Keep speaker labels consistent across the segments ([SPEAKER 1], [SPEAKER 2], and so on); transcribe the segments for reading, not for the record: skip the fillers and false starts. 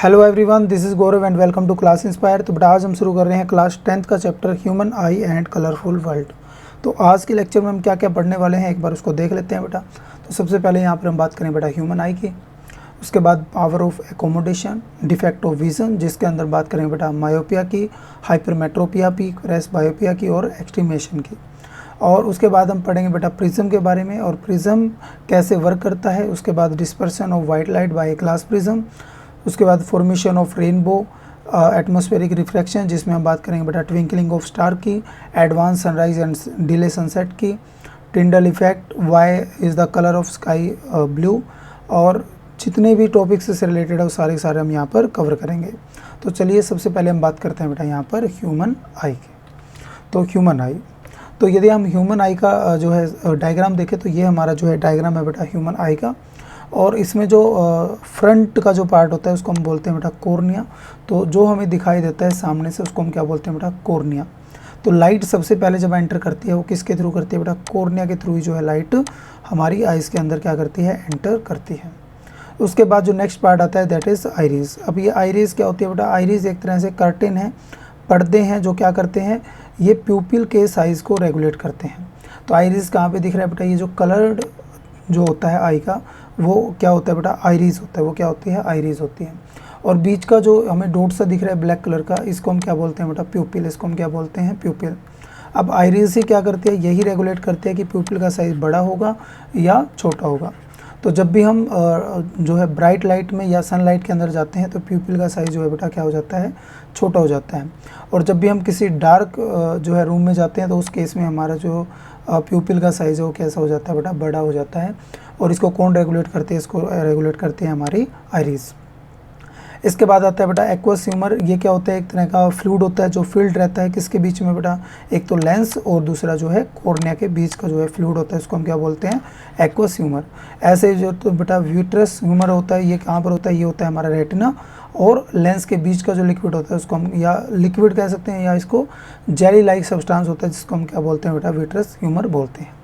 [SPEAKER 1] Hello everyone, this is Gaurav and welcome to Class Inspire. तो बेटा आज हम शुरू कर रहे हैं क्लास 10th का chapter human I and colourful world. तो आज के लेक्चर में हम क्या क्या पढ़ने वाले हैं एक बार उसको देख लेते हैं बेटा। तो सबसे पहले यहाँ पर हम बात करें बेटा ह्यूमन आई की, उसके बाद power of accommodation, defect of vision जिसके अंदर बात करें बेटा मायोपिया की, हाइपरमेट्रोपिया की, प्रेसबायोपिया की और एक्सट्रीमेशन की। और उसके बाद हम पढ़ेंगे बेटा प्रिज्म के बारे में और प्रिज्म कैसे वर्क करता है। उसके बाद dispersion of white light by glass prism, उसके बाद formation of rainbow, atmospheric refraction जिसमें हम बात करेंगे बेटा ट्विंकलिंग ऑफ स्टार की, advance sunrise and delay sunset की, Tyndall effect, why is the colour of sky blue, और जितने भी टॉपिक्स से रिलेटेड है वो सारे सारे हम यहाँ पर कवर करेंगे। तो चलिए सबसे पहले हम बात करते हैं बेटा यहाँ पर ह्यूमन आई की। तो ह्यूमन आई, तो यदि हम ह्यूमन आई का जो है डायग्राम देखें तो ये हमारा जो है डायग्राम है बेटा ह्यूमन आई का। और इसमें जो फ्रंट का जो पार्ट होता है उसको हम बोलते हैं बेटा कॉर्निया। तो जो हमें दिखाई देता है सामने से उसको हम क्या बोलते हैं बेटा कॉर्निया। तो लाइट सबसे पहले जब एंटर करती है वो किसके थ्रू करती है बेटा कॉर्निया के थ्रू ही जो है लाइट हमारी आइज़ के अंदर क्या करती है एंटर करती है। उसके बाद जो नेक्स्ट पार्ट आता है दैट इज़ आइरिस। अब ये आइरिस क्या होती है बेटा, आइरिस एक तरह से कर्टेन है, पर्दे हैं जो क्या करते हैं ये प्यूपिल के साइज़ को रेगुलेट करते हैं। तो आइरिस कहाँ पे दिख रहा है बेटा, ये जो कलर्ड जो होता है आई का वो क्या होता है बेटा आइरिस होता है, वो क्या होती है आइरिस होती है। और बीच का जो हमें डॉट सा दिख रहा है ब्लैक कलर का इसको हम क्या बोलते हैं बेटा प्यूपिल, इसको हम क्या बोलते हैं प्यूपिल। अब आइरिस ही क्या करती है, यही रेगुलेट करती है कि प्यूपिल का साइज़ बड़ा होगा या छोटा होगा। तो जब भी हम जो है ब्राइट लाइट में या सनलाइट के अंदर जाते हैं तो प्यूपिल का साइज़ जो है बेटा क्या हो जाता है छोटा हो जाता है। और जब भी हम किसी डार्क जो है रूम में जाते हैं तो उस केस में हमारा जो प्यूपिल का साइज़ है वो कैसा हो जाता है बेटा बड़ा हो जाता है। और इसको कौन रेगुलेट करते हैं, इसको रेगुलेट करते हैं हमारी आइरिस। इसके बाद आता है बेटा एक्वस ह्यूमर। ये क्या होता है, एक तरह का फ्लूइड होता है जो फिल्ड रहता है किसके बीच में बेटा, एक तो लेंस और दूसरा जो है कॉर्निया के बीच का जो है फ्लूइड होता है इसको हम क्या बोलते हैं एक्वस ह्यूमर। ऐसे जो तो बेटा विट्रस ह्यूमर होता है ये कहाँ पर होता है, ये होता है हमारा रेटिना और लेंस के बीच का जो लिक्विड होता है उसको हम या लिक्विड कह सकते हैं या इसको जेली लाइक सब्सटेंस होता है जिसको हम क्या बोलते हैं बेटा विट्रस ह्यूमर बोलते हैं।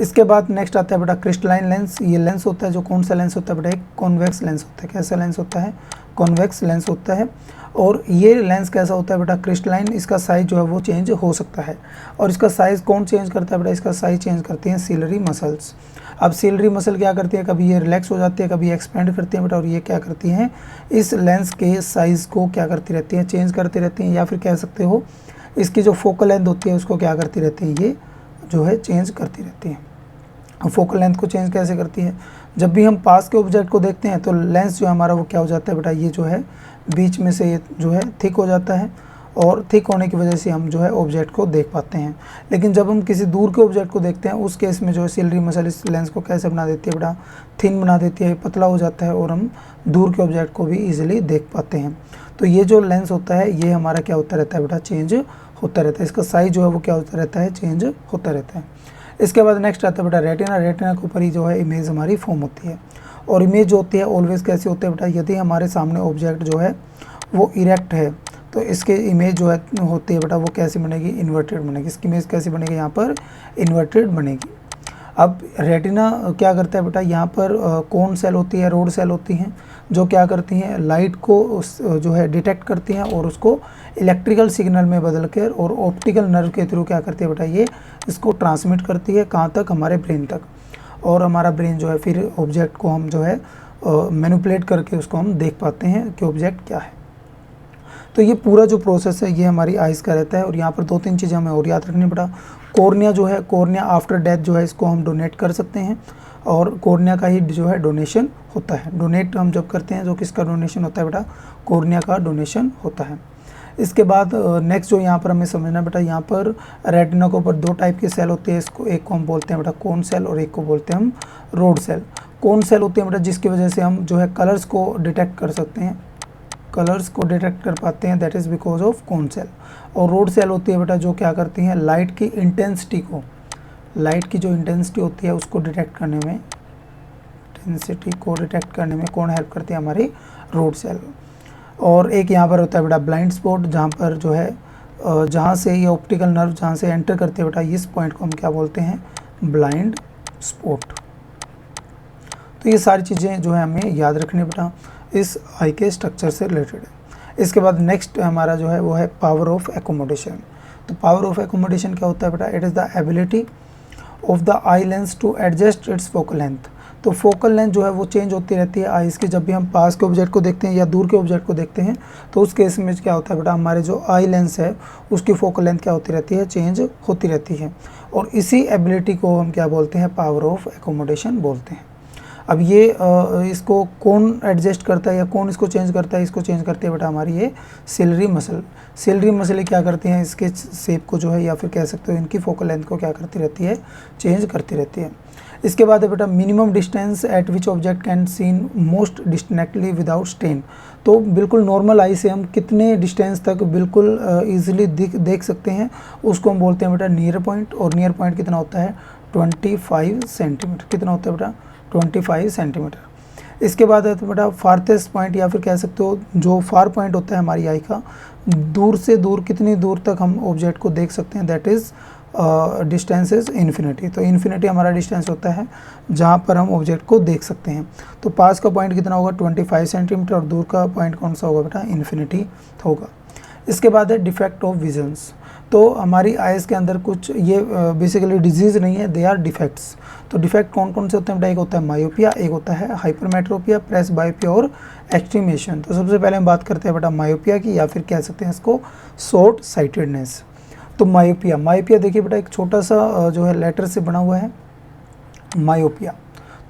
[SPEAKER 1] इसके बाद नेक्स्ट आता है बेटा क्रिस्टलाइन लेंस। ये लेंस होता है जो कौन सा लेंस होता है बेटा, एक कॉन्वेक्स लेंस होता है। कैसा लेंस होता है, कॉन्वेक्स लेंस होता है। और ये लेंस कैसा होता है बेटा क्रिस्टलाइन, इसका साइज़ जो है वो चेंज हो सकता है। और इसका साइज़ कौन चेंज करता है बेटा, इसका साइज़ चेंज करती हैं सिलरी मसल्स। अब सिलरी मसल क्या करती है, कभी ये रिलैक्स हो जाती है कभी एक्सपेंड करती है बेटा, और ये क्या करती हैं इस लेंस के साइज़ को क्या करती रहती हैं चेंज करती रहती हैं, या फिर कह सकते हो इसकी जो फोकल लेंथ होती है उसको क्या करती रहती है ये जो है चेंज करती रहती है। फोकल लेंथ को चेंज कैसे करती है, जब भी हम पास के ऑब्जेक्ट को देखते हैं तो लेंस जो हमारा वो क्या हो जाता है बेटा, ये जो है बीच में से ये जो है थिक हो जाता है और थिक होने की वजह से हम जो है ऑब्जेक्ट को देख पाते हैं। लेकिन जब हम किसी दूर के ऑब्जेक्ट को देखते हैं उस केस में जो है सिलरी मसल इस लेंस को कैसे बना देती है बेटा, थिन बना देती है, पतला हो जाता है और हम दूर के ऑब्जेक्ट को भी ईजिली देख पाते हैं। तो ये जो लेंस होता है ये हमारा क्या होता रहता है बेटा चेंज होता रहता है, इसका साइज़ जो है वो क्या होता रहता है चेंज होता रहता है। इसके बाद नेक्स्ट आता है बेटा रेटिना। रेटिना के ऊपर ही जो है इमेज हमारी फॉर्म होती है। और इमेज जो होती है ऑलवेज कैसी होती है बेटा, यदि हमारे सामने ऑब्जेक्ट जो है वो इरेक्ट है तो इसके इमेज जो है होती है बेटा वो कैसी बनेगी, इन्वर्टेड बनेगी। इसकी इमेज कैसी बनेगी, यहाँ पर इन्वर्टेड बनेगी। अब रेटिना क्या करता है बेटा, यहाँ पर कोन सेल होती है, रोड सेल होती हैं जो क्या करती हैं लाइट को जो है डिटेक्ट करती हैं और उसको इलेक्ट्रिकल सिग्नल में बदल कर और ऑप्टिकल नर्व के थ्रू क्या करती है बेटा ये इसको ट्रांसमिट करती है कहाँ तक, हमारे ब्रेन तक। और हमारा ब्रेन जो है फिर ऑब्जेक्ट को हम जो है मैनिपुलेट करके उसको हम देख पाते हैं कि ऑब्जेक्ट क्या है। तो ये पूरा जो प्रोसेस है ये हमारी आइज़ का रहता है। और यहाँ पर दो तीन चीज़ें हमें और याद रखनी बेटा, कॉर्निया जो है कॉर्निया आफ्टर डेथ जो है इसको हम डोनेट कर सकते हैं और कॉर्निया का ही जो है डोनेशन होता है। डोनेट हम जब करते हैं जो किसका डोनेशन होता है बेटा, कॉर्निया का डोनेशन होता है। इसके बाद नेक्स्ट जो यहाँ पर हमें समझना बेटा, यहाँ पर रेटिना के ऊपर दो टाइप के सेल होते हैं, इसको एक को हम बोलते हैं बेटा कोन सेल और एक को बोलते हैं हम रोड सेल। कोन सेल होते हैं बेटा जिसकी वजह से हम जो है कलर्स को डिटेक्ट कर सकते हैं, कलर्स को डिटेक्ट कर पाते हैं, that is because of cone cell. और रोड सेल होती है बेटा जो क्या करती हैं लाइट की इंटेंसिटी को, लाइट की जो इंटेंसिटी होती है उसको डिटेक्ट करने में, इंटेंसिटी को डिटेक्ट करने में कौन हेल्प करती है, हमारी रोड सेल। और एक यहाँ पर होता है बेटा ब्लाइंड स्पॉट, जहाँ पर जो है जहाँ से ये ऑप्टिकल नर्व जहाँ से एंटर करते हैं बेटा इस पॉइंट को हम क्या बोलते हैं ब्लाइंड स्पॉट। तो ये सारी चीज़ें जो है हमें याद रखनी बेटा। इस आई के स्ट्रक्चर से रिलेटेड है। इसके बाद नेक्स्ट हमारा जो है वो है पावर ऑफ एकोमोडेशन। तो पावर ऑफ एकोमोडेशन क्या होता है बेटा? It is the ability of the eye lens to adjust its focal length. तो फोकल लेंथ जो है वो चेंज होती रहती है आईज की। जब भी हम पास के ऑब्जेक्ट को देखते हैं या दूर के ऑब्जेक्ट को देखते हैं तो उस केस में क्या होता है बेटा, हमारे जो आई लेंस है उसकी फोकल लेंथ क्या होती रहती है? चेंज होती रहती है। और इसी एबिलिटी को हम क्या बोलते हैं? पावर ऑफ एकोमोडेशन बोलते हैं। अब ये इसको कौन एडजस्ट करता है या कौन इसको चेंज करता है? इसको चेंज करती है बेटा हमारी ये सिलरी मसल। सिलरी मसल क्या करती हैं? इसके शेप को जो है या फिर कह सकते हो इनकी फोकल लेंथ को क्या करती रहती है? चेंज करती रहती है। इसके बाद है बेटा minimum distance at which object can seen most distinctly without strain. तो बिल्कुल नॉर्मल आई से हम कितने डिस्टेंस तक बिल्कुल ईजिली देख सकते हैं उसको हम बोलते हैं बेटा नियर पॉइंट। और नियर पॉइंट कितना होता है? 25 सेंटीमीटर। कितना होता है बेटा? 25 सेंटीमीटर। इसके बाद है तो बेटा फारथेस्ट पॉइंट या फिर कह सकते हो जो फार पॉइंट होता है हमारी आई का, दूर से दूर कितनी दूर तक हम ऑब्जेक्ट को देख सकते हैं, that is distance is infinity. तो इन्फिनिटी हमारा डिस्टेंस होता है जहाँ पर हम ऑब्जेक्ट को देख सकते हैं। तो पास का पॉइंट कितना होगा? 25 सेंटीमीटर। और दूर का पॉइंट कौन सा होगा बेटा? इन्फिनिटी होगा। इसके बाद है डिफेक्ट ऑफ विजन्स। तो हमारी आइज़ के अंदर कुछ ये बेसिकली डिजीज़ नहीं है, दे आर डिफेक्ट्स। तो डिफेक्ट कौन कौन से होते हैं बेटा? एक होता है मायोपिया, एक होता है हाइपरमेट्रोपिया, प्रेस बायोपिया और एक्सट्रीमेशन। तो सबसे पहले हम बात करते हैं बेटा मायोपिया की, या फिर कह सकते हैं इसको शॉर्ट साइटेडनेस। तो मायोपिया देखिए बेटा एक छोटा सा जो है लेटर से बना हुआ है मायोपिया।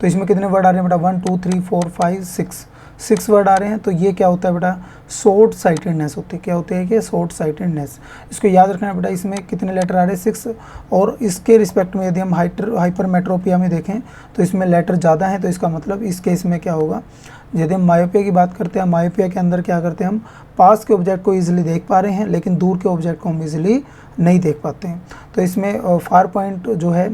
[SPEAKER 1] तो इसमें कितने वर्ड आ रहे हैं बेटा? 1 2 3 4 5 6 वर्ड आ रहे हैं। तो ये क्या होता है बेटा? शॉर्ट साइटेडनेस होती है। क्या होती है कि शॉर्ट साइटेडनेस। इसको याद रखना है बेटा। इसमें कितने लेटर आ रहे हैं? 6। और इसके रिस्पेक्ट में यदि हम हाइपरमेट्रोपिया में देखें तो इसमें लेटर ज़्यादा हैं। तो इसका मतलब इस केस में क्या होगा? यदि हम मायोपिया की बात करते हैं, मायोपिया के अंदर क्या करते हैं हम? पास के ऑब्जेक्ट को ईजिली देख पा रहे हैं लेकिन दूर के ऑब्जेक्ट को हम ईजिली नहीं देख पाते हैं। तो इसमें फार पॉइंट जो है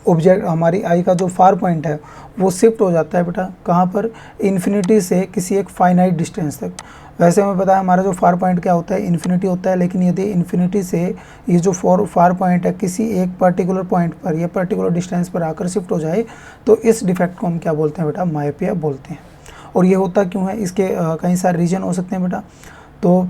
[SPEAKER 1] ऑब्जेक्ट, हमारी आई का जो फार पॉइंट है वो शिफ्ट हो जाता है बेटा कहाँ पर? इन्फिनिटी से किसी एक फाइनाइट डिस्टेंस तक। वैसे हमें पता है हमारा जो फार पॉइंट क्या होता है? इन्फिनिटी होता है। लेकिन यदि इन्फिनिटी से ये जो फार पॉइंट है किसी एक पर्टिकुलर पॉइंट पर या पर्टिकुलर डिस्टेंस पर आकर शिफ्ट हो जाए तो इस डिफेक्ट को हम क्या बोलते हैं बेटा? मायोपिया बोलते हैं। और ये होता क्यों है? इसके कई सारे रीजन हो सकते हैं बेटा। तो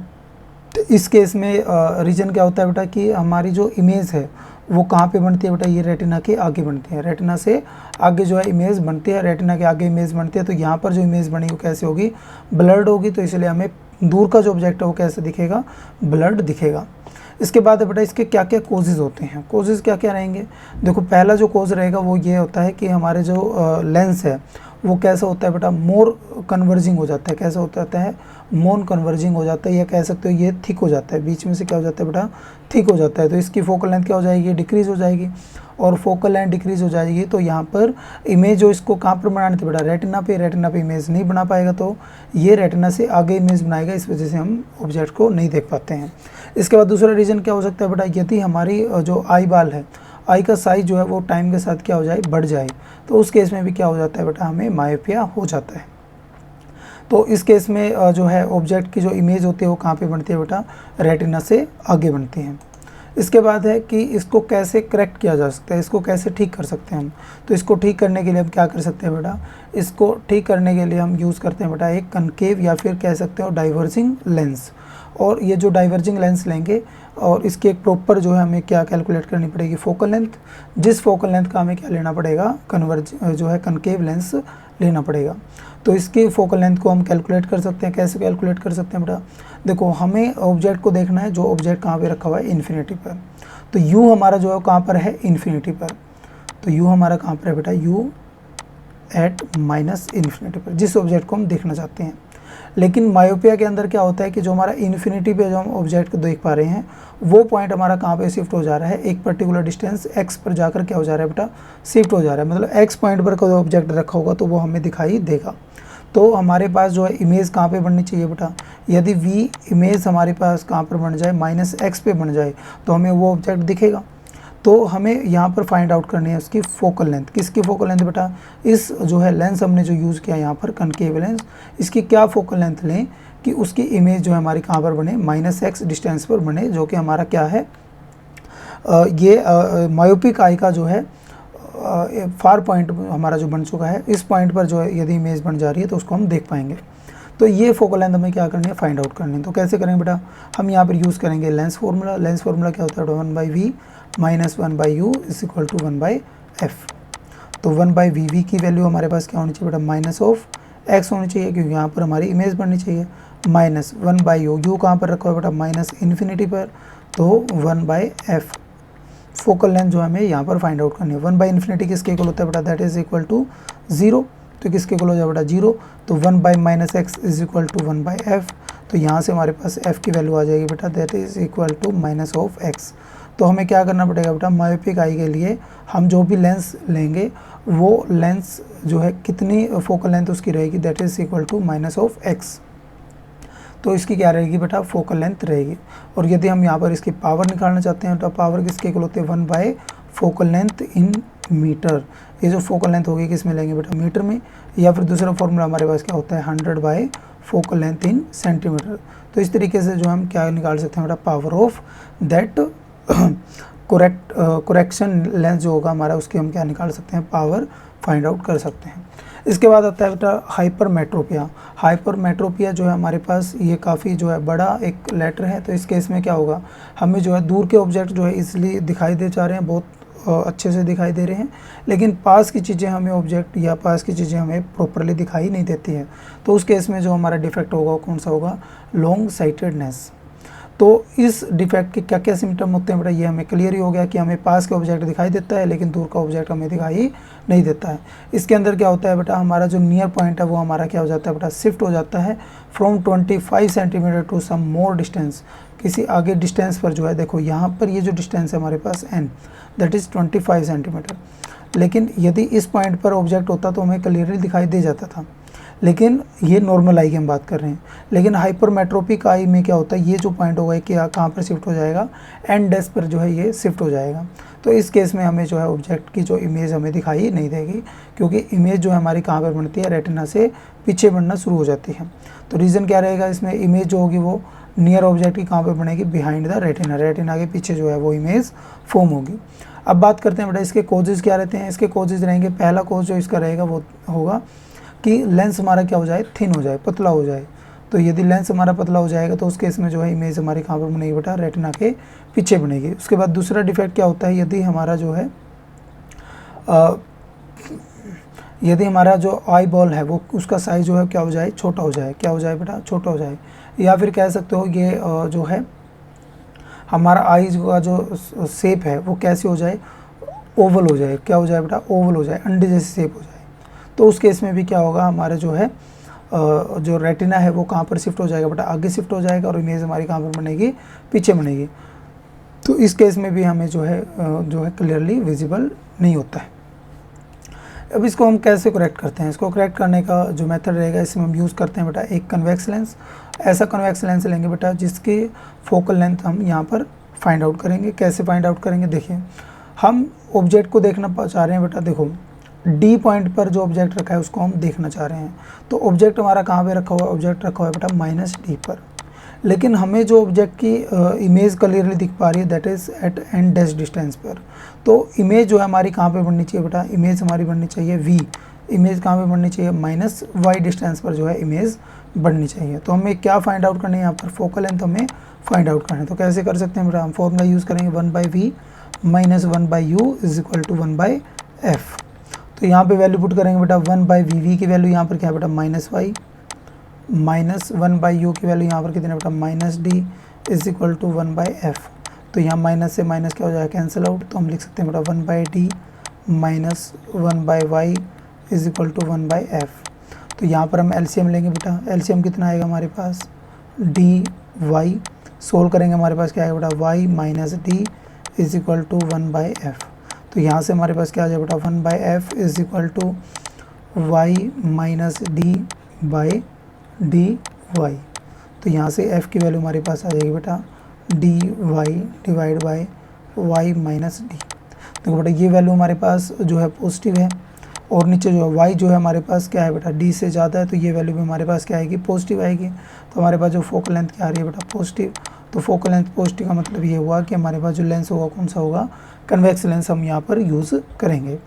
[SPEAKER 1] इस केस में रीजन क्या होता है बेटा कि हमारी जो इमेज है वो कहाँ पे बनती है बेटा? ये रेटिना के आगे बनती है। रेटिना से आगे जो है इमेज बनती है, रेटिना के आगे इमेज बनती है। तो यहाँ पर जो इमेज बनी वो कैसे होगी? ब्लर्ड होगी। तो इसलिए हमें दूर का जो ऑब्जेक्ट है वो कैसे दिखेगा? ब्लर्ड दिखेगा। इसके बाद बेटा इसके क्या क्या कोजेज़ होते हैं? कोजेज़ क्या क्या रहेंगे? देखो पहला जो कोज रहेगा वो ये होता है कि हमारे जो लेंस है वो कैसा होता है बेटा? मोर कन्वर्जिंग हो जाता है। कैसा होता है? मोन कन्वर्जिंग हो जाता है, या कह सकते हो ये थिक हो जाता है। बीच में से क्या हो जाता है बेटा? थिक हो जाता है। तो इसकी फोकल लेंथ क्या हो जाएगी? डिक्रीज़ हो जाएगी। और फोकल लेंथ डिक्रीज़ हो जाएगी तो यहाँ पर इमेज जो इसको कहाँ पर बनानी थी बेटा? रेटिना पे इमेज नहीं बना पाएगा। तो ये रेटिना से आगे इमेज बनाएगा, इस वजह से हम ऑब्जेक्ट को नहीं देख पाते हैं। इसके बाद दूसरा रीज़न क्या हो सकता है बेटा? यदि हमारी जो आई बाल है, आई का साइज़ जो है वो टाइम के साथ क्या हो जाए? बढ़ जाए। तो उस केस में भी क्या हो जाता है बेटा? हमें मायोपिया हो जाता है। तो इस केस में जो है ऑब्जेक्ट की जो इमेज होती है वो कहाँ पे बनती है बेटा? रेटिना से आगे बनती है। इसके बाद है कि इसको कैसे करेक्ट किया जा सकता है, इसको कैसे ठीक कर सकते हैं हम। तो इसको ठीक करने के लिए हम क्या कर सकते हैं बेटा? इसको ठीक करने के लिए हम यूज़ करते हैं बेटा एक कनकेव या फिर कह सकते हो डाइवर्जिंग लेंस। और ये जो डाइवर्जिंग लेंस लेंगे और इसकी एक प्रॉपर जो है हमें क्या कैलकुलेट करनी पड़ेगी? Focal length. जिस फोकल लेंथ का हमें क्या लेना पड़ेगा? जो है कनकेव लेंस लेना पड़ेगा। तो इसकी फोकल लेंथ को हम कैलकुलेट कर सकते हैं। कैसे कैलकुलेट कर सकते हैं बेटा? देखो हमें ऑब्जेक्ट को देखना है, जो ऑब्जेक्ट कहाँ पे रखा हुआ है? इन्फिनिटी पर। तो यू हमारा जो है कहाँ पर है? इन्फिनिटी पर। तो यू हमारा कहाँ पर है बेटा? यू एट माइनस इन्फिनिटी पर, जिस ऑब्जेक्ट को हम देखना चाहते हैं। लेकिन मायोपिया के अंदर क्या होता है कि जो हमारा इन्फिनिटी पे जो हम ऑब्जेक्ट को देख पा रहे हैं वो पॉइंट हमारा कहाँ पे शिफ्ट हो जा रहा है? एक पर्टिकुलर डिस्टेंस एक्स पर जाकर क्या हो जा रहा है बेटा? शिफ्ट हो जा रहा है। मतलब एक्स पॉइंट पर कोई ऑब्जेक्ट रखा होगा तो वो हमें दिखाई देगा। तो हमारे पास जो है इमेज कहाँ पे बननी चाहिए बेटा? यदि वी इमेज हमारे पास कहाँ पर बन जाए? माइनस एक्स पे बन जाए तो हमें वो ऑब्जेक्ट दिखेगा। तो हमें यहाँ पर फाइंड आउट करनी है उसकी फोकल लेंथ। किसकी फोकल लेंथ बेटा? इस जो है लेंस हमने जो यूज़ किया यहाँ पर कनकेव लेंस, इसकी क्या फोकल लेंथ लें कि उसकी इमेज जो है हमारी कहाँ पर बने? माइनस एक्स डिस्टेंस पर बने, जो कि हमारा क्या है? ये मायोपिक आई का जो है फार पॉइंट हमारा जो बन चुका है, इस पॉइंट पर जो है यदि इमेज बन जा रही है तो उसको हम देख पाएंगे। तो ये फोकल लेंथ हमें क्या करनी है, फाइंड आउट करनी है। तो कैसे करेंगे बेटा, हम यहाँ पर यूज़ करेंगे लेंस फार्मूला। लेंस फार्मूला क्या होता है, 1/v minus 1/u is equal to 1/f। तो 1/vv की वैल्यू हमारे पास क्या होनी चाहिए बेटा, माइनस ऑफ x होनी चाहिए, क्योंकि यहाँ पर हमारी इमेज बननी चाहिए, माइनस 1/u, u कहाँ पर रखा हुआ है बेटा, माइनस इन्फिनिटी पर, तो 1/f। फोकल लेंथ जो हमें यहाँ पर फाइंड आउट करनी है। 1/इन्फिनिटी किसके इक्वल होता है बेटा, दैट इज इक्वल टू 0, तो किसके इक्वल हो जाए बेटा, 0। तो 1/-x is equal to 1/f। तो यहाँ से हमारे पास f की वैल्यू आ जाएगी बेटा, that is equal to minus of x। तो हमें क्या करना पड़ेगा बेटा, मायोपिक आई के लिए हम जो भी लेंस लेंगे वो लेंस जो है कितनी फोकल लेंथ उसकी रहेगी, that is equal to minus of x। तो इसकी क्या रहेगी बेटा, फोकल लेंथ रहेगी। और यदि हम यहाँ पर इसकी पावर निकालना चाहते हैं तो पावर किसके इक्वल होते हैं, 1 फोकल लेंथ इन मीटर। ये जो फोकल लेंथ होगी किस में लेंगे बेटा, मीटर में। या फिर दूसरा फॉर्मूला हमारे पास क्या होता है, 100 फोकल लेंथ इन सेंटीमीटर। तो इस तरीके से जो हम क्या निकाल सकते हैं बेटा, power of that correction lens जो होगा हमारा, उसकी हम क्या निकाल सकते हैं, पावर फाइंड आउट कर सकते हैं। इसके बाद आता है बेटा हाइपरमेट्रोपिया। हाइपरमेट्रोपिया जो है हमारे पास ये काफ़ी जो है बड़ा एक लेटर है। तो इस केस में क्या होगा, हमें जो है दूर के ऑब्जेक्ट जो है इसलिए दिखाई दे जा रहे हैं, बहुत अच्छे से दिखाई दे रहे हैं, लेकिन पास की चीज़ें हमें ऑब्जेक्ट या पास की चीज़ें हमें प्रॉपरली दिखाई नहीं देती है। तो उस केस में जो हमारा डिफेक्ट होगा वो कौन सा होगा, लॉन्ग साइटेडनेस। तो इस डिफेक्ट के क्या क्या सिम्टम होते हैं बेटा, ये हमें क्लियर ही हो गया कि हमें पास के ऑब्जेक्ट दिखाई देता है लेकिन दूर का ऑब्जेक्ट हमें दिखाई नहीं देता है। इसके अंदर क्या होता है बेटा, हमारा जो नियर पॉइंट है वो हमारा क्या हो जाता है बेटा, शिफ्ट हो जाता है from 25 centimetre to some more distance, किसी आगे डिस्टेंस पर जो है। देखो यहाँ पर ये जो डिस्टेंस है हमारे पास n, दैट इज़ 25 सेंटीमीटर। लेकिन यदि इस पॉइंट पर ऑब्जेक्ट होता तो हमें क्लियरली दिखाई दे जाता था, लेकिन ये नॉर्मल आई की हम बात कर रहे हैं। लेकिन हाइपरमेट्रोपिक आई में क्या होता है, ये जो पॉइंट होगा कि कहाँ पर शिफ्ट हो जाएगा, एंड डेस्क पर जो है ये शिफ्ट हो जाएगा। तो इस केस में हमें जो है ऑब्जेक्ट की जो इमेज हमें दिखाई नहीं देगी, क्योंकि इमेज जो है हमारी कहाँ पर बनती है, रेटिना से पीछे बनना शुरू हो जाती है। तो रीज़न क्या रहेगा इसमें, इमेज जो होगी वो नियर ऑब्जेक्ट की कहाँ पर बनेगी, बिहाइंड द रेटिना, रेटिना के पीछे जो है वो इमेज फॉर्म होगी। अब बात करते हैं बेटा इसके कॉजेज़ क्या रहते हैं। इसके कॉजेज़ रहेंगे, पहला कॉज जो इसका रहेगा वो होगा कि लेंस हमारा क्या हो जाए, थिन हो जाए, पतला हो जाए। तो यदि लेंस हमारा पतला हो जाएगा तो उस केस में जो है इमेज हमारी कहाँ पर बनेगी बेटा, रेटिना के पीछे बनेगी। उसके बाद दूसरा डिफेक्ट क्या होता है, यदि हमारा जो है यदि हमारा जो आई बॉल है वो उसका साइज़ जो है क्या हो जाए, छोटा हो जाए, क्या हो जाए बेटा, छोटा हो जाए। या फिर कह सकते हो ये जो है हमारा आईज का जो शेप है वो कैसे हो जाए, ओवल हो जाए, क्या हो जाए बेटा, ओवल हो जाए, अंडे जैसी शेप हो जाए। तो उस केस में भी क्या होगा, हमारा जो है जो रेटिना है वो कहाँ पर शिफ्ट हो जाएगा बेटा, आगे शिफ्ट हो जाएगा और इमेज हमारी कहाँ पर बनेगी, पीछे बनेगी। तो इस केस में भी हमें जो है क्लियरली विजिबल नहीं होता है। अब इसको हम कैसे करेक्ट करते हैं, इसको करेक्ट करने का जो मेथड रहेगा इसमें हम यूज़ करते हैं बेटा एक कन्वेक्स लेंस। ऐसा कन्वेक्स लेंस लेंगे बेटा जिसकी फोकल लेंथ हम यहाँ पर फाइंड आउट करेंगे। कैसे फाइंड आउट करेंगे, देखिए हम ऑब्जेक्ट को देखना चाह रहे हैं बेटा, देखो डी पॉइंट पर जो ऑब्जेक्ट रखा है उसको हम देखना चाह रहे हैं। तो ऑब्जेक्ट हमारा कहाँ पे रखा हुआ है, ऑब्जेक्ट रखा हुआ है बेटा माइनस डी पर। लेकिन हमें जो ऑब्जेक्ट की इमेज क्लियरली दिख पा रही है that is at an dash distance पर। तो इमेज जो है हमारी कहाँ पे बननी चाहिए बेटा, इमेज हमारी बननी चाहिए वी। इमेज कहाँ पे बननी चाहिए, माइनस वाई डिस्टेंस पर जो है इमेज बननी चाहिए। तो हमें क्या फाइंड आउट करनी है यहाँ पर, फोकल लेंथ हमें फाइंड आउट करना है। तो कैसे कर सकते हैं बेटा, हम फॉर्मूला यूज़ करेंगे 1/v minus 1/u is equal to 1/f। तो यहाँ पे वैल्यू पुट करेंगे बेटा, 1/vv की वैल्यू यहाँ पर क्या है बेटा, माइनस वाई, माइनस 1/u की वैल्यू यहाँ पर कितनी है बेटा, minus D is equal to 1/f। तो यहाँ माइनस से माइनस क्या हो जाएगा, कैंसिल आउट। तो हम लिख सकते हैं बेटा 1/d minus 1/y is equal to 1/f। तो यहाँ पर हम एलसीएम लेंगे बेटा, एलसीएम कितना आएगा हमारे पास, डी वाई। सोल्व करेंगे हमारे पास क्या आएगा बेटा, y minus D is equal to 1/f। तो यहाँ से हमारे पास क्या आ जाए बेटा, 1/f is equal to y minus D by D Y. तो यहाँ से f की वैल्यू हमारे पास आ जाएगी बेटा D Y divide by Y minus D. देखो बेटा ये वैल्यू हमारे पास जो है पॉजिटिव है, और नीचे जो है y जो है हमारे पास क्या है बेटा, d से ज़्यादा है, तो ये वैल्यू भी हमारे पास क्या आएगी, पॉजिटिव आएगी। तो हमारे पास जो फोकल लेंथ क्या आ रही है बेटा, पॉजिटिव। तो फोकल लेंथ पॉजिटिव का मतलब ये हुआ कि हमारे पास जो लेंस होगा कौन सा होगा, कन्वेक्स लेंस हम यहाँ पर यूज़ करेंगे।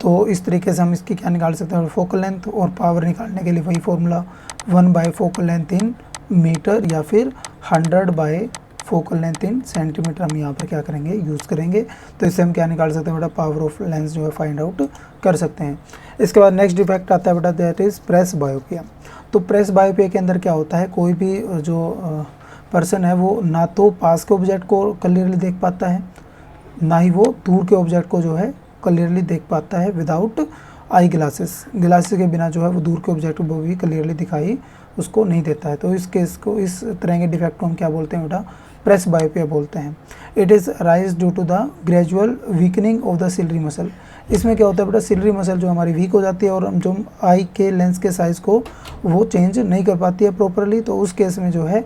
[SPEAKER 1] तो इस तरीके से हम इसकी क्या निकाल सकते हैं, फोकल लेंथ, और पावर निकालने के लिए वही formula 1 by focal length in metre या फिर 100 by focal length in centimetre हम यहाँ पर क्या करेंगे, यूज़ करेंगे। तो इससे हम क्या निकाल सकते हैं बेटा, पावर ऑफ लेंस जो है फाइंड आउट कर सकते हैं। इसके बाद नेक्स्ट डिफेक्ट आता है बेटा, दैट इज़ प्रेस बायोपिया। तो प्रेस बायोपिया के अंदर क्या होता है, कोई भी जो पर्सन है वो ना तो पास के ऑब्जेक्ट को क्लियरली देख पाता है, ना ही वो दूर के ऑब्जेक्ट को जो है क्लियरली देख पाता है विदाउट आई ग्लासेस। ग्लासेस के बिना जो है वो दूर के ऑब्जेक्ट को भी क्लियरली दिखाई उसको नहीं देता है। तो इस केस को, इस तरह के डिफेक्ट को हम क्या बोलते हैं बेटा, प्रेस बायोपिया बोलते हैं। It is rise due to the gradual weakening of the ciliary muscle. इसमें क्या होता है बेटा, सिलरी मसल जो हमारी वीक हो जाती है और हम जो आई के लेंस के साइज़ को वो चेंज नहीं कर पाती है प्रॉपरली। तो उस केस में जो है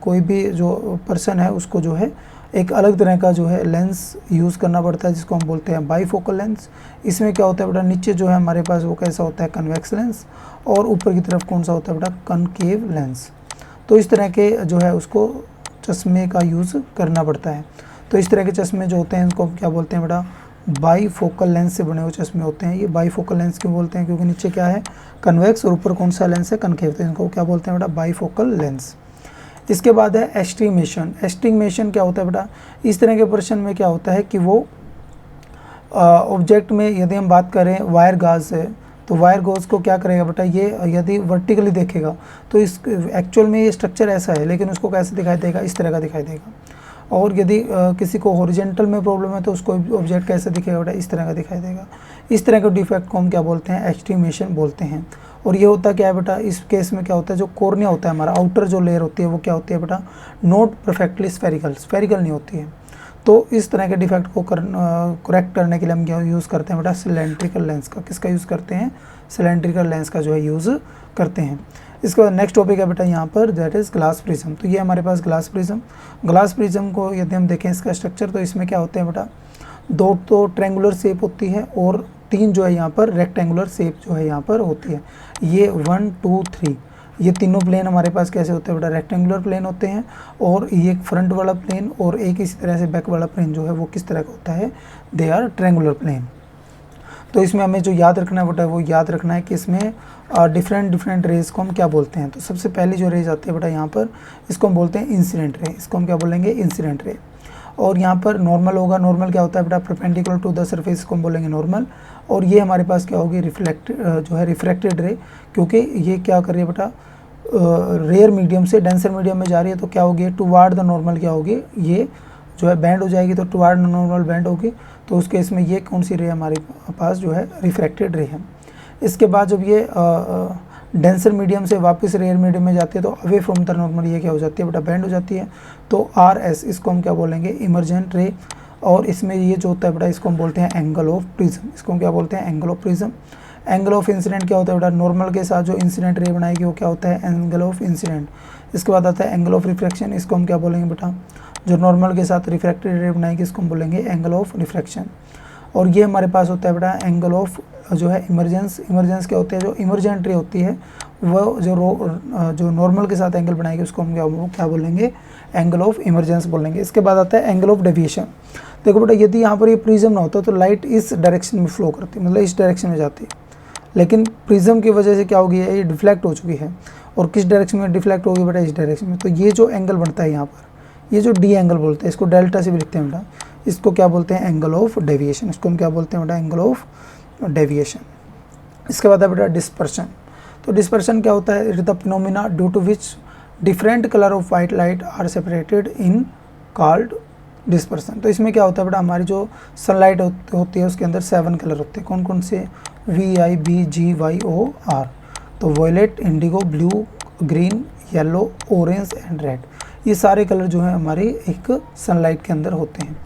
[SPEAKER 1] कोई भी जो पर्सन है उसको जो है एक अलग तरह का जो है लेंस यूज़ करना पड़ता है, जिसको हम बोलते हैं बाईफोकल लेंस। इसमें क्या होता है बेटा, नीचे जो है हमारे पास वो कैसा होता है, कन्वेक्स लेंस, और ऊपर की तरफ कौन सा होता है बेटा, कनकेव लेंस। तो इस तरह के जो है उसको चश्मे का यूज़ करना पड़ता है। तो इस तरह के चश्मे जो होते हैं इनको क्या बोलते हैं बेटा, बाईफोकल लेंस से बने हुए चश्मे होते हैं। ये बाईफोकल लेंस क्यों बोलते हैं, क्योंकि नीचे क्या है, कन्वेक्स, और ऊपर कौन सा लेंस है, कनकेव। तो इनको क्या बोलते हैं बेटा, बाईफोकल लेंस। इसके बाद है एस्टिग्मेशन। एस्टिग्मेशन क्या होता है बेटा, इस तरह के पर्सन में क्या होता है कि वो ऑब्जेक्ट में यदि हम बात करें वायर गाज से, तो वायर गॉज को क्या करेगा बेटा, ये यदि वर्टिकली देखेगा तो इस एक्चुअल में ये स्ट्रक्चर ऐसा है, लेकिन उसको कैसे दिखाई देगा, इस तरह का दिखाई देगा। और यदि किसी को हॉरिजेंटल में प्रॉब्लम है तो उसको ऑब्जेक्ट कैसे दिखेगा बेटा, इस तरह का दिखाई देगा। इस तरह के डिफेक्ट को हम क्या बोलते हैं, एस्टिग्मेशन बोलते हैं। और ये होता क्या है बेटा, इस केस में क्या होता है, जो कॉर्निया होता है हमारा, आउटर जो लेयर होती है वो क्या होती है बेटा, नॉट परफेक्टली स्फेरिकल नहीं होती है। तो इस तरह के डिफेक्ट को करेक्ट करने के लिए हम क्या यूज़ करते हैं बेटा, सिलेंड्रिकल लेंस का। किसका यूज़ करते हैं, सिलेंड्रिकल लेंस का जो है यूज़ करते हैं। इसके बाद नेक्स्ट टॉपिक है बेटा यहाँ पर, दैट इज़ ग्लास प्रिज्म। तो ये हमारे पास ग्लास प्रिज्म। ग्लास प्रिज्म को यदि हम देखें इसका स्ट्रक्चर, तो इसमें क्या होते हैं बेटा, 2 तो ट्रेंगुलर शेप होती है और 3 जो है यहाँ पर रेक्टेंगुलर शेप जो है यहाँ पर होती है। ये 1 2 3 ये तीनों प्लेन हमारे पास कैसे होते हैं बेटा, रेक्टेंगुलर प्लेन होते हैं। और ये फ्रंट वाला प्लेन और एक इसी तरह से बैक वाला प्लेन जो है वो किस तरह का होता है, दे आर ट्रेंगुलर प्लेन। तो इसमें हमें जो याद रखना है बेटा, वो याद रखना है कि इसमें डिफरेंट रेज को हम क्या बोलते हैं। तो सबसे पहली जो रेज आती है बेटा यहाँ पर, इसको हम बोलते हैं इंसिडेंट रे। इसको हम क्या बोलेंगे, इंसिडेंट रे। और यहाँ पर नॉर्मल होगा। नॉर्मल क्या होता है बेटा, परपेंडिकुलर टू द सरफेस, इसको हम बोलेंगे नॉर्मल। और ये हमारे पास क्या होगी, जो है रिफ्लेक्टेड रे, क्योंकि ये क्या कर रही है बेटा, रेयर मीडियम से डेंसर मीडियम में जा रही है। तो क्या होगी, टुवार्ड द नॉर्मल क्या होगी, ये जो है बैंड हो जाएगी, तो टुवार्ड नॉर्मल बैंड होगी। तो उस केस में ये कौन सी रे हमारे पास जो है, रिफ्रैक्टेड रे है। इसके बाद जब ये डेंसर मीडियम से वापस रेयर मीडियम में जाती है तो अवे फ्रॉम द नॉर्मल ये क्या हो जाती है बेटा, बैंड हो जाती है। तो RS इसको हम क्या बोलेंगे, इमर्जेंट रे। और इसमें ये जो होता है बेटा, इसको हम बोलते हैं एंगल ऑफ प्रिज्म। इसको हम क्या बोलते हैं, angle of prism. Angle of incident क्या होता है बेटा, नॉर्मल के साथ जो इंसिडेंट रे बनाएगी वो क्या होता है, एंगल ऑफ इंसिडेंट। इसके बाद आता है एंगल ऑफ रिफ्रैक्शन। इसको हम क्या बोलेंगे बेटा, जो नॉर्मल के साथ रिफ्रैक्टेड रे बनाएगी इसको हम बोलेंगे एंगल ऑफ रिफ्रैक्शन। और ये हमारे पास होता है बेटा एंगल ऑफ जो है इमरजेंस। इमरजेंस क्या होते हैं, जो इमरजेंट रे होती है वो जो नॉर्मल के साथ एंगल बनाएगी उसको हम क्या बोलेंगे, एंगल ऑफ इमरजेंस बोलेंगे। इसके बाद आता है एंगल ऑफ डेविएशन। देखो बेटा, यदि यहाँ पर ये प्रिज्म ना होता तो लाइट इस डायरेक्शन में फ्लो करती, मतलब इस डायरेक्शन में जाती, लेकिन प्रिज्म की वजह से क्या हो गई है, ये डिफ्लेक्ट हो चुकी है। और किस डायरेक्शन में डिफ्लेक्ट होगी बेटा, इस डायरेक्शन में। तो ये जो एंगल बनता है यहाँ पर, ये जो डी एंगल बोलते हैं, इसको डेल्टा से भी लिखते हैं बेटा, इसको क्या बोलते हैं, एंगल ऑफ डेविएशन। इसको हम क्या बोलते हैं बेटा, एंगल ऑफ डेविएशन। इसके बाद है बेटा डिस्पर्शन। तो डिस्पर्शन क्या होता है, it is the phenomena due to which different colour of white light are separated in called dispersion. तो इसमें क्या होता है बेटा, हमारी जो सनलाइट होती है उसके अंदर 7 कलर होते हैं। कौन कौन से, VIBGYOR। तो violet, indigo, blue, green, yellow, orange and red. ये सारे कलर जो हैं हमारी एक सनलाइट के अंदर होते हैं।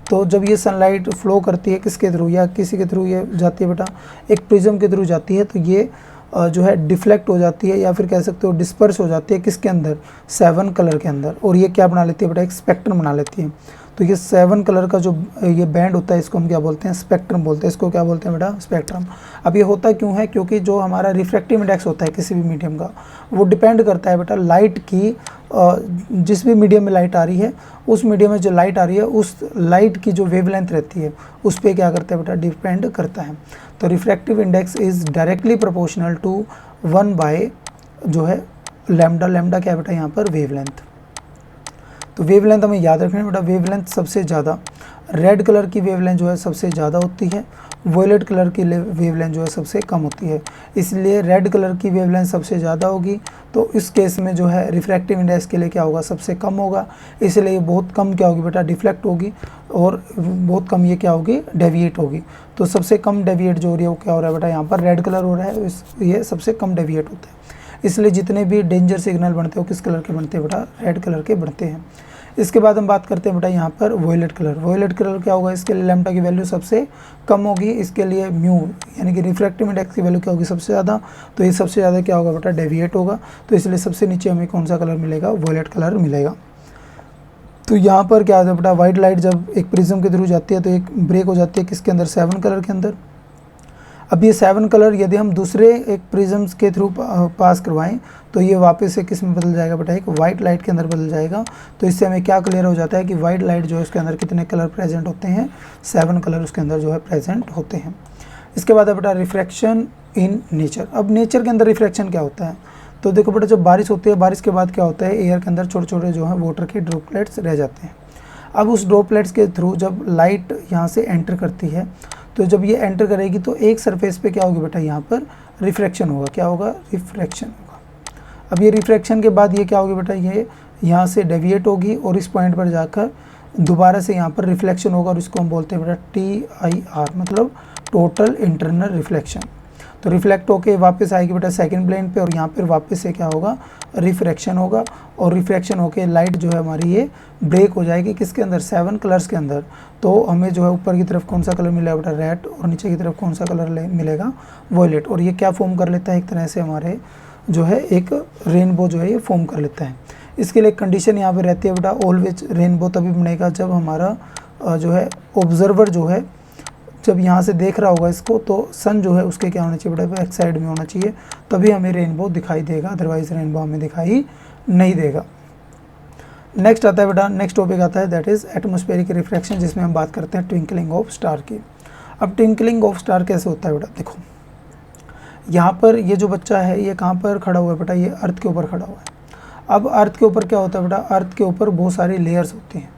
[SPEAKER 1] तो जब ये सनलाइट फ्लो करती है किसके थ्रू, या किसी के थ्रू ये जाती है बेटा, एक प्रिज्म के थ्रू जाती है, तो ये जो है डिफ्लेक्ट हो जाती है, या फिर कह सकते हो डिस्पर्स हो जाती है किसके अंदर, 7 कलर के अंदर। और ये क्या बना लेती है बेटा, एक स्पेक्ट्रम बना लेती है। तो ये 7 कलर का जो ये बैंड होता है इसको हम क्या बोलते हैं, स्पेक्ट्रम बोलते हैं। इसको क्या बोलते हैं बेटा, स्पेक्ट्रम। अब ये होता क्यों है, क्योंकि जो हमारा रिफ्रैक्टिव इंडेक्स होता है किसी भी मीडियम का, वो डिपेंड करता है बेटा लाइट की, जिस भी मीडियम में लाइट आ रही है, उस मीडियम में जो लाइट आ रही है उस लाइट की जो वेवलेंथ रहती है उस पर क्या करता है बेटा, डिपेंड करता है। तो refractive index is directly proportional to 1 by जो है लैम्डा। लैम्डा क्या है बेटा यहाँ पर, वेवलेंथ। तो वेवलेंथ हमें याद रखना है बेटा, वेवलेंथ सबसे ज़्यादा रेड कलर की वेवलेंथ जो है सबसे ज़्यादा होती है, वॉयलेट कलर की वेवलेंथ जो है सबसे कम होती है। इसलिए रेड कलर की वेवलेंथ सबसे ज़्यादा होगी, तो इस केस में जो है रिफ्रैक्टिव इंडेक्स के लिए क्या होगा, सबसे कम होगा। इसलिए बहुत कम क्या होगी बेटा, डिफ्लेक्ट होगी, और बहुत कम ये क्या होगी, डेविएट होगी। तो सबसे कम डेविएट जो हो रही है वो क्या हो रहा है बेटा, यहाँ पर रेड कलर हो रहा है, ये सबसे कम डेविएट होता है। इसलिए जितने भी डेंजर सिग्नल बनते हो किस कलर के बनते हैं बेटा, रेड कलर के बनते हैं। इसके बाद हम बात करते हैं बेटा यहाँ पर वॉयलेट कलर। वॉयलेट कलर क्या होगा, इसके लिए लैम्डा की वैल्यू सबसे कम होगी, इसके लिए म्यू यानी कि रिफ्रैक्टिव इंडेक्स की वैल्यू क्या होगी, सबसे ज़्यादा। तो ये सबसे ज़्यादा क्या होगा बेटा, डेविएट होगा। तो इसलिए सबसे नीचे हमें कौन सा कलर मिलेगा, वॉयलेट कलर मिलेगा। तो यहाँ पर क्या होता है बेटा, वाइट लाइट जब एक प्रिज्म के थ्रू जाती है तो एक ब्रेक हो जाती है किसके अंदर, 7 कलर के अंदर। अब ये 7 कलर यदि हम दूसरे एक प्रिज्म्स के थ्रू पास करवाएं तो ये वापस से किस में बदल जाएगा बेटा, एक वाइट लाइट के अंदर बदल जाएगा। तो इससे हमें क्या क्लियर हो जाता है कि वाइट लाइट जो है उसके अंदर कितने कलर प्रेजेंट होते हैं, 7 कलर उसके अंदर जो है प्रेजेंट होते हैं। इसके बाद है बेटा रिफ्रैक्शन इन नेचर। अब नेचर के अंदर रिफ्रैक्शन क्या होता है, तो देखो बेटा जब बारिश होती है, बारिश के बाद क्या होता है, एयर के अंदर छोटे छोटे जो है वाटर के ड्रॉपलेट्स रह जाते हैं। अब उस ड्रॉपलेट्स के थ्रू जब लाइट यहाँ से एंटर करती है, तो जब ये एंटर करेगी तो एक सरफेस पे क्या होगी बेटा, यहाँ पर रिफ्रैक्शन होगा। क्या होगा, रिफ्रैक्शन होगा। अब ये रिफ्रैक्शन के बाद ये क्या होगी बेटा, ये यहाँ से डेविएट होगी और इस पॉइंट पर जाकर दोबारा से यहाँ पर रिफ्लेक्शन होगा, और इसको हम बोलते हैं बेटा TIR, मतलब टोटल इंटरनल रिफ्लेक्शन। तो रिफ्लेक्ट होके वापस आएगी बेटा सेकंड प्लेन पे, और यहाँ पर वापस से क्या होगा, रिफ्रैक्शन होगा, और रिफ्रैक्शन होके लाइट जो है हमारी ये ब्रेक हो जाएगी किसके अंदर, 7 कलर्स के अंदर। तो हमें जो है ऊपर की तरफ कौन सा कलर मिलेगा बेटा, रेड, और नीचे की तरफ कौन सा कलर मिलेगा, वॉयलेट। और ये क्या फॉर्म कर लेता है, एक तरह से हमारे जो है एक रेनबो जो है ये फॉर्म कर लेता है। इसके लिए कंडीशन यहाँ पे रहती है बेटा, ऑलवेज रेनबो तभी बनेगा जब हमारा जो है ऑब्जर्वर जो है जब यहाँ से देख रहा होगा इसको, तो सन जो है उसके क्या होना चाहिए बेटा, बैक साइड में होना चाहिए, तभी हमें रेनबो दिखाई देगा, अदरवाइज रेनबो हमें दिखाई नहीं देगा। नेक्स्ट आता है बेटा, नेक्स्ट टॉपिक आता है दैट इज़ एटमॉस्फेरिक रिफ्रैक्शन, जिसमें हम बात करते हैं ट्विंकलिंग ऑफ स्टार की। अब ट्विंकलिंग ऑफ स्टार कैसे होता है बेटा, देखो यहाँ पर ये जो बच्चा है ये कहाँ पर खड़ा हुआ है बेटा, ये अर्थ के ऊपर खड़ा हुआ है। अब अर्थ के ऊपर क्या होता है बेटा, अर्थ के ऊपर बहुत सारी लेयर्स होती हैं।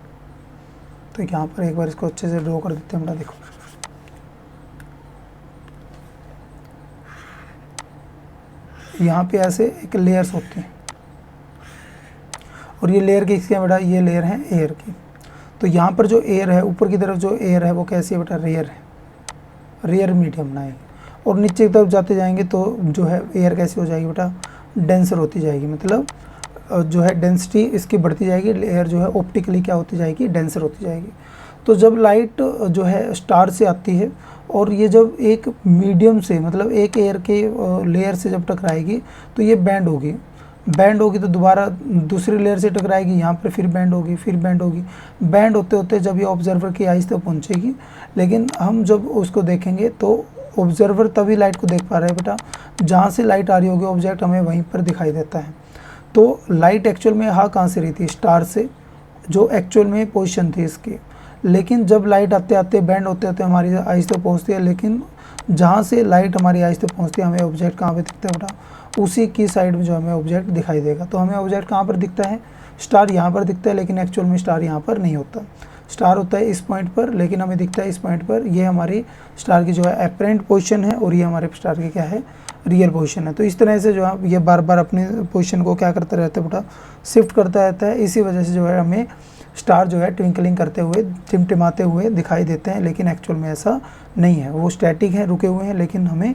[SPEAKER 1] तो यहाँ पर एक बार इसको अच्छे से ड्रॉ कर देते हैं बेटा, देखो यहाँ पे ऐसे एक लेयर्स होती हैं, और ये लेयर किसकी है बेटा, ये लेयर है एयर की। तो यहाँ पर जो एयर है, ऊपर की तरफ जो एयर है वो कैसी है बेटा, रेयर है, रेयर मीडियम ना है। और नीचे की तरफ जाते जाएंगे तो जो है एयर कैसी हो जाएगी बेटा, डेंसर होती जाएगी, मतलब जो है डेंसिटी इसकी बढ़ती जाएगी, एयर जो है ऑप्टिकली क्या होती जाएगी, डेंसर होती जाएगी। तो जब लाइट जो है स्टार से आती है और ये जब एक मीडियम से मतलब एक एयर के लेयर से जब टकराएगी तो ये बैंड होगी, बैंड होगी तो दोबारा दूसरी लेयर से टकराएगी, यहाँ पर फिर बैंड होगी, फिर बैंड होगी। बैंड होते होते जब ये ऑब्जर्वर की आइज़ तक पहुँचेगी, लेकिन हम जब उसको देखेंगे तो ऑब्जर्वर तभी लाइट को देख पा रहे हैं बेटा जहाँ से लाइट आ रही होगी ऑब्जेक्ट हमें वहीं पर दिखाई देता है। तो लाइट एक्चुअल में हाँ कहाँ से रही थी, स्टार से, जो एक्चुअल में पोजीशन थी इसकी। लेकिन जब लाइट आते आते बैंड होते होते हमारी आइज़ तक पहुँचती है, लेकिन जहाँ से लाइट हमारी आइज़ तक पहुँचती है हमें ऑब्जेक्ट कहाँ पे दिखता है बेटा, उसी की साइड में जो हमें ऑब्जेक्ट दिखाई देगा। तो हमें ऑब्जेक्ट कहाँ पर दिखता है, स्टार यहाँ पर दिखता है, लेकिन एक्चुअल में स्टार यहाँ पर नहीं होता। स्टार होता है इस पॉइंट पर, लेकिन हमें दिखता है इस पॉइंट पर। ये हमारी स्टार की जो है एपरेंट पोजीशन है और ये हमारे स्टार की क्या है, रियल पोजीशन है। तो इस तरह से जो है ये बार बार अपनी पोजीशन को क्या करता रहता है बेटा, शिफ्ट करता रहता है। इसी वजह से जो है हमें स्टार जो है ट्विंकलिंग करते हुए, टिमटिमाते हुए दिखाई देते हैं, लेकिन एक्चुअल में ऐसा नहीं है, वो स्टैटिक हैं, रुके हुए हैं। लेकिन हमें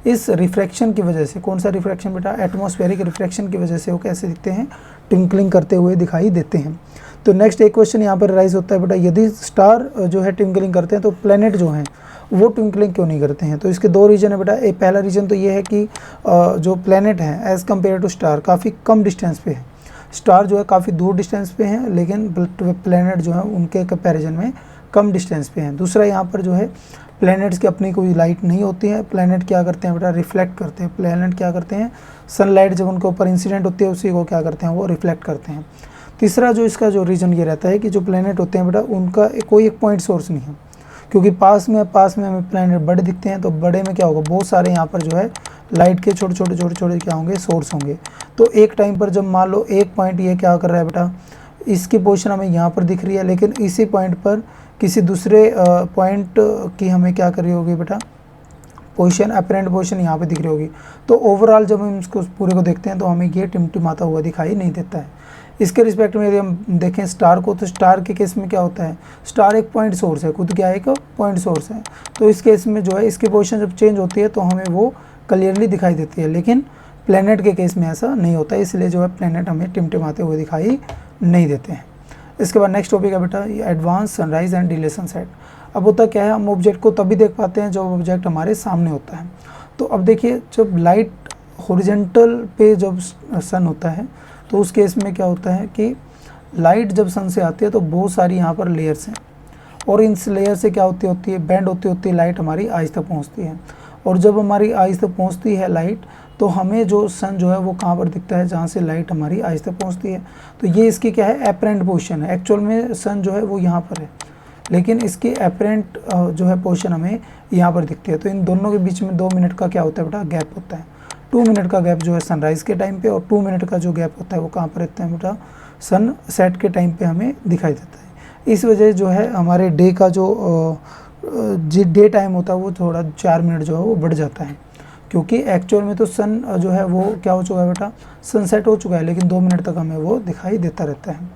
[SPEAKER 1] इस रिफ्रैक्शन की वजह से, कौन सा रिफ्रैक्शन बेटा, एटमॉस्फेरिक रिफ्रैक्शन की वजह से वो कैसे दिखते हैं, ट्विंकलिंग करते हुए दिखाई देते हैं। तो नेक्स्ट एक क्वेश्चन यहाँ पर राइज होता है बेटा, यदि स्टार जो है ट्विंकलिंग करते हैं तो प्लेनेट जो हैं वो ट्विंकलिंग क्यों नहीं करते हैं। तो इसके दो रीज़न है बेटा। एक पहला रीज़न तो ये है कि जो प्लेनेट हैं एज़ कम्पेयर टू स्टार काफ़ी कम डिस्टेंस पे है। स्टार जो है काफ़ी दूर डिस्टेंस पे हैं, लेकिन प्लैनेट जो है उनके कंपैरिजन में कम डिस्टेंस पे हैं। दूसरा यहाँ पर जो है प्लैनेट्स की अपनी कोई लाइट नहीं होती है। प्लैनेट क्या करते हैं बेटा, रिफ्लेक्ट करते हैं। प्लैनेट क्या करते हैं, सनलाइट जब उनके ऊपर इंसिडेंट होती है उसी को क्या करते हैं, वो रिफ्लेक्ट करते हैं। तीसरा जो इसका जो रीज़न ये रहता है कि जो प्लैनेट होते हैं बेटा उनका कोई एक पॉइंट सोर्स नहीं है, क्योंकि पास में हमें प्लैनेट बड़े दिखते हैं, तो बड़े में क्या होगा, बहुत सारे यहाँ पर जो है लाइट के छोटे छोटे क्या होंगे, सोर्स होंगे। तो एक टाइम पर जब मान लो एक पॉइंट ये क्या कर रहा है बेटा, इसकी पोजीशन हमें यहाँ पर दिख रही है, लेकिन इसी पॉइंट पर किसी दूसरे पॉइंट की हमें क्या कर रही होगी बेटा, पोजीशन, अपरेंट पोजीशन यहाँ पे दिख रही होगी। तो ओवरऑल जब हम इसको पूरे को देखते हैं तो हमें ये टिमटिमाता हुआ दिखाई नहीं देता है। इसके रिस्पेक्ट में यदि हम देखें स्टार को, तो स्टार के केस में क्या होता है, स्टार एक पॉइंट सोर्स है, खुद क्या है, एक पॉइंट सोर्स है। तो इस केस में जो है इसकी पोजीशन जब चेंज होती है तो हमें वो क्लियरली दिखाई देती है, लेकिन प्लैनेट के केस में ऐसा नहीं होता है, इसलिए जो है प्लैनेट हमें टिमटिमाते हुए दिखाई नहीं देते हैं। इसके बाद नेक्स्ट टॉपिक है बेटा advance sunrise and delay sunset. अब होता क्या है, हम ऑब्जेक्ट को तभी देख पाते हैं जब ऑब्जेक्ट हमारे सामने होता है। तो अब देखिए जब लाइट हॉरिजॉन्टल पे जब सन होता है तो उस केस में क्या होता है कि लाइट जब सन से आती है तो बहुत सारी यहाँ पर लेयर्स हैं, और इन लेयर से क्या होती है बैंड होती लाइट हमारी आइज तक पहुँचती है। और जब हमारी आइज तक पहुँचती है लाइट, तो हमें जो सन जो है वो कहाँ पर दिखता है, जहाँ से लाइट हमारी आइज तक पहुँचती है। तो ये इसकी क्या है, एपरेंट पोजीशन है। एक्चुअल में सन जो है वो यहाँ पर है, लेकिन इसकी एपरेंट जो है पोजीशन हमें यहाँ पर दिखती है। तो इन दोनों के बीच में 2 मिनट का क्या होता है बेटा, गैप होता है। 2 मिनट का गैप जो है सनराइज़ के टाइम पे, और 2 मिनट का जो गैप होता है वो कहाँ पर रहता है बेटा, सन सेट के टाइम पे हमें दिखाई देता है। इस वजह जो है हमारे डे का जो डे टाइम होता है वो थोड़ा 4 मिनट जो है वो बढ़ जाता है, क्योंकि एक्चुअल में तो सन जो है वो क्या हो चुका है बेटा, सनसेट हो चुका है, लेकिन 2 मिनट तक हमें वो दिखाई देता रहता है।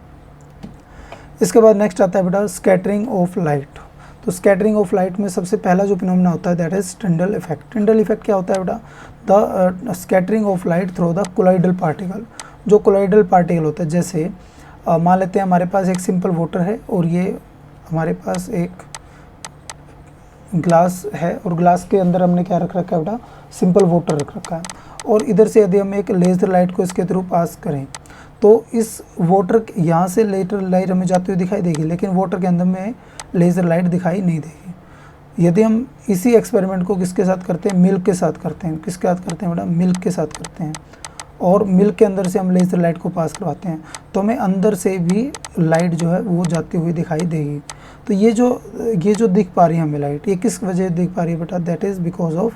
[SPEAKER 1] इसके बाद नेक्स्ट आता है बेटा स्कैटरिंग ऑफ लाइट। तो स्कैटरिंग ऑफ लाइट में सबसे पहला जो फिनोमेना होता है that is Tyndall effect. Tyndall effect क्या होता है बेटा, the scattering of light through the colloidal particle. जो कोलाइडल पार्टिकल होता है, जैसे मान लेते हैं हमारे पास एक सिंपल वाटर है और ये हमारे पास एक ग्लास है, और ग्लास के अंदर हमने क्या रख रखा है बेटा, सिंपल वाटर रख रखा है। और इधर से यदि हम एक लेज़र लाइट को इसके थ्रू पास करें तो इस वाटर यहाँ से लेज़र लाइट हमें जाती हुई दिखाई देगी, लेकिन वाटर के अंदर में लेज़र लाइट दिखाई नहीं देगी। यदि हम इसी एक्सपेरिमेंट को किसके साथ करते हैं, मिल्क के साथ करते हैं। किसके साथ करते हैं बेटा, मिल्क के साथ करते हैं, और मिल्क के अंदर से हम लेज़र लाइट को पास करवाते हैं, तो हमें अंदर से भी लाइट जो है वो जाती हुई दिखाई देगी। तो ये जो दिख पा रही है हमें लाइट, ये किस वजह से दिख पा रही है बेटा, दैट इज़ बिकॉज ऑफ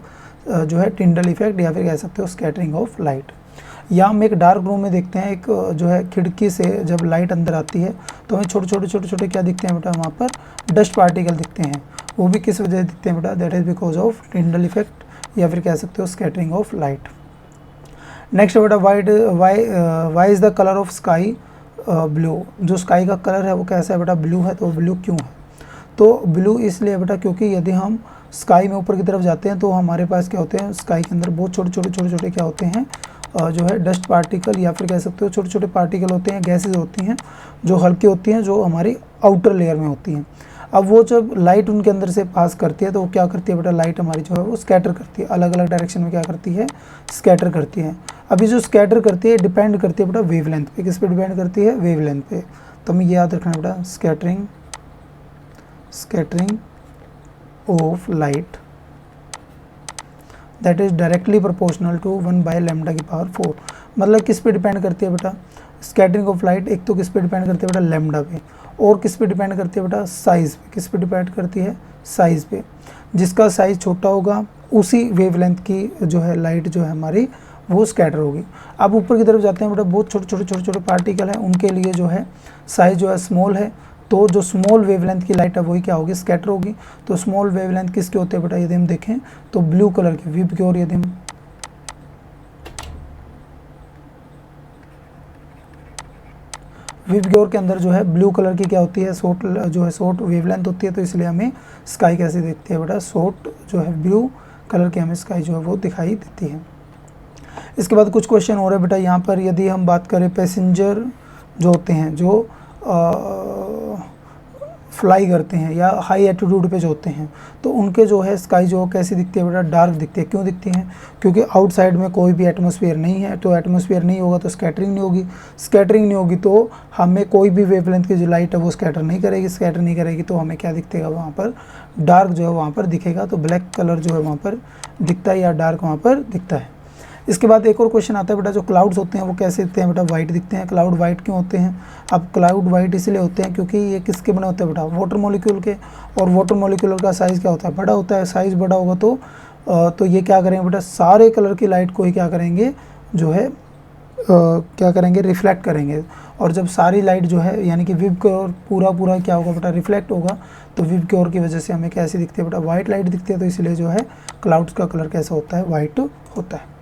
[SPEAKER 1] जो है टिंडल इफेक्ट, या फिर कह सकते हो स्कैटरिंग ऑफ लाइट। या हम एक डार्क रूम में देखते हैं, एक जो है खिड़की से जब लाइट अंदर आती है तो हमें छोटे क्या दिखते हैं बेटा, वहाँ पर डस्ट पार्टिकल दिखते हैं। वो भी किस वजह से दिखते हैं बेटा, that is because of Tyndall effect, या फिर कह सकते हो स्कैटरिंग ऑफ लाइट। नेक्स्ट बेटा why is the colour of sky blue. जो स्काई का कलर है वो कैसा है बेटा, ब्लू है। तो ब्लू क्यों है, तो ब्लू इसलिए बेटा क्योंकि यदि हम स्काई में ऊपर की तरफ जाते हैं तो हमारे पास क्या होते हैं, स्काई के अंदर बहुत छोटे क्या होते हैं, जो है डस्ट पार्टिकल, या फिर कह सकते हो छोटे पार्टिकल होते हैं, गैसेज होती हैं जो हल्की होती हैं, जो हमारी आउटर लेयर में होती हैं। अब वो जब लाइट उनके अंदर से पास करती है तो वो क्या करती है बेटा, लाइट हमारी जो है वो स्कैटर करती है, अलग अलग डायरेक्शन में क्या करती है, स्कैटर करती है। अभी जो स्कैटर करती है डिपेंड करती है बेटा वेवलेंथ पे। किस पे डिपेंड करती है, वेवलेंथ पे। तो हमें याद रखना है बेटा scattering of light that is directly proportional to 1/λ⁴। मतलब किस पे डिपेंड करती है बेटा, स्कैटरिंग ऑफ लाइट एक तो किस पे डिपेंड करती है बेटा, लैम्डा पे, और किस पे डिपेंड करती है बेटा, साइज़ पे। किस पे डिपेंड करती है, साइज़ पे। जिसका साइज़ छोटा होगा उसी वेवलेंथ की जो है लाइट जो है हमारी वो स्कैटर होगी। अब ऊपर की तरफ जाते हैं बेटा, बहुत छोटे पार्टिकल हैं, उनके लिए जो है साइज़ जो है स्मॉल है, तो जो स्मॉल वेवलेंथ की लाइट है वही क्या होगी, स्कैटर होगी। तो स्मॉल वेवलेंथ किसके होते हैं बेटा, यदि हम देखें तो ब्लू कलर की विबग्योर, यदि हम विबग्योर के अंदर जो है ब्लू कलर की क्या होती है, शॉर्ट वेवलेंथ होती है, तो इसलिए हमें स्काई कैसे दिखती है बेटा, शॉर्ट जो है ब्लू कलर की हमें स्काई जो है वो दिखाई देती है। इसके बाद कुछ क्वेश्चन हो रहे हैं बेटा यहाँ पर। यदि हम बात करें पैसेंजर जो होते हैं, जो फ्लाई करते हैं या हाई एल्टीट्यूड पे जो होते हैं, तो उनके जो है स्काई जो कैसी दिखती है बेटा, डार्क दिखती है। क्यों दिखती है? क्योंकि आउटसाइड में कोई भी एटमॉस्फेयर नहीं है, तो एटमॉस्फेयर नहीं होगा तो स्कैटरिंग नहीं होगी, स्कैटरिंग नहीं होगी तो हमें कोई भी वेवलेंथ की जो लाइट है वो स्कैटर नहीं करेगी, स्कैटर नहीं करेगी तो हमें क्या दिखेगा वहाँ पर, डार्क जो है वहाँ पर दिखेगा। तो ब्लैक कलर जो है वहाँ पर दिखता है या डार्क वहाँ पर दिखता है। इसके बाद एक और क्वेश्चन आता है बेटा, जो क्लाउड्स होते हैं वो कैसे दिखते हैं बेटा, वाइट दिखते हैं। क्लाउड वाइट क्यों होते हैं? अब क्लाउड वाइट इसलिए होते हैं क्योंकि ये किसके बने होते हैं बेटा, वाटर मॉलिक्यूल के। और वाटर मॉलिक्यूल का साइज़ क्या होता है, बड़ा होता है। साइज़ बड़ा होगा तो ये क्या करेंगे बेटा, सारे कलर की लाइट को ही क्या करेंगे जो है क्या करेंगे, रिफ्लेक्ट करेंगे। और जब सारी लाइट जो है यानी कि विव की ओर पूरा क्या होगा बेटा, रिफ्लेक्ट होगा, तो विव की ओर की वजह से हमें कैसी दिखती है बेटा, वाइट लाइट दिखती है। तो इसलिए जो है क्लाउड्स का कलर कैसा होता है, वाइट होता है।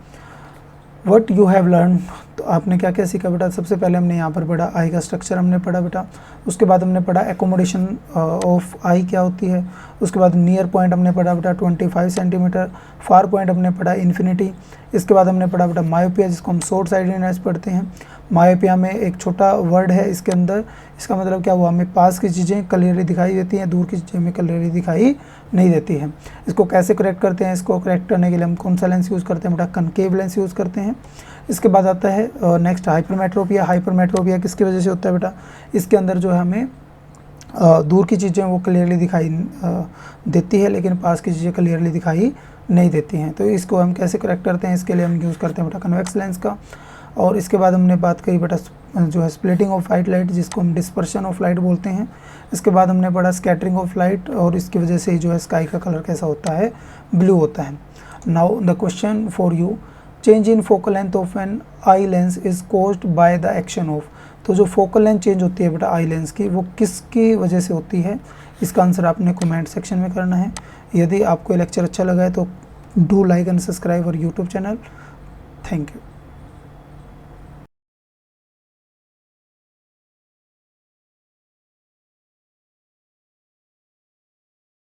[SPEAKER 1] वट यू हैव लर्न, तो आपने क्या क्या सीखा बेटा। सबसे पहले हमने यहाँ पर पढ़ा आई का स्ट्रक्चर हमने पढ़ा बेटा। उसके बाद हमने पढ़ा एकोमोडेशन ऑफ आई क्या होती है। उसके बाद नियर पॉइंट हमने पढ़ा बेटा 25 सेंटीमीटर, फार पॉइंट हमने पढ़ा इन्फिनिटी। इसके बाद हमने पढ़ा बेटा मायोपिया, जिसको हम शॉर्ट साइटेडनेस पढ़ते हैं। मायोपिया में एक छोटा वर्ड है इसके अंदर, इसका मतलब क्या हुआ, हमें पास की चीज़ें क्लियरली दिखाई देती हैं, दूर की चीज़ें हमें क्लियरली दिखाई नहीं देती हैं। इसको कैसे करेक्ट करते हैं, इसको करेक्ट करने के लिए हम कौन सा लेंस यूज़ करते हैं बेटा, कनकेव लेंस यूज़ करते हैं। इसके बाद आता है नेक्स्ट हाइपरमेट्रोपिया। हाइपरमेट्रोपिया किसकी वजह से होता है बेटा, इसके अंदर जो है हमें दूर की चीज़ें वो क्लियरली दिखाई देती है, लेकिन पास की चीज़ें क्लियरली दिखाई नहीं देती हैं। तो इसको हम कैसे करेक्ट करते हैं, इसके लिए हम यूज़ करते हैं बेटा कन्वेक्स लेंस का। और इसके बाद हमने बात करी बेटा जो है स्प्लिटिंग ऑफ वाइट लाइट, जिसको हम डिस्पर्शन ऑफ लाइट बोलते हैं। इसके बाद हमने पढ़ा स्कैटरिंग ऑफ लाइट, और इसकी वजह से जो है स्काई का कलर कैसा होता है, ब्लू होता है। Now the question for you, change in focal length of an eye lens is caused by the action of. तो जो फोकल लेंथ चेंज होती है बेटा आई लेंस की, वो किसकी वजह से होती है, इसका आंसर आपने कमेंट सेक्शन में करना है। यदि आपको ये लेक्चर अच्छा लगा है तो डू लाइक एंड सब्सक्राइब और यूट्यूब चैनल। Thank you.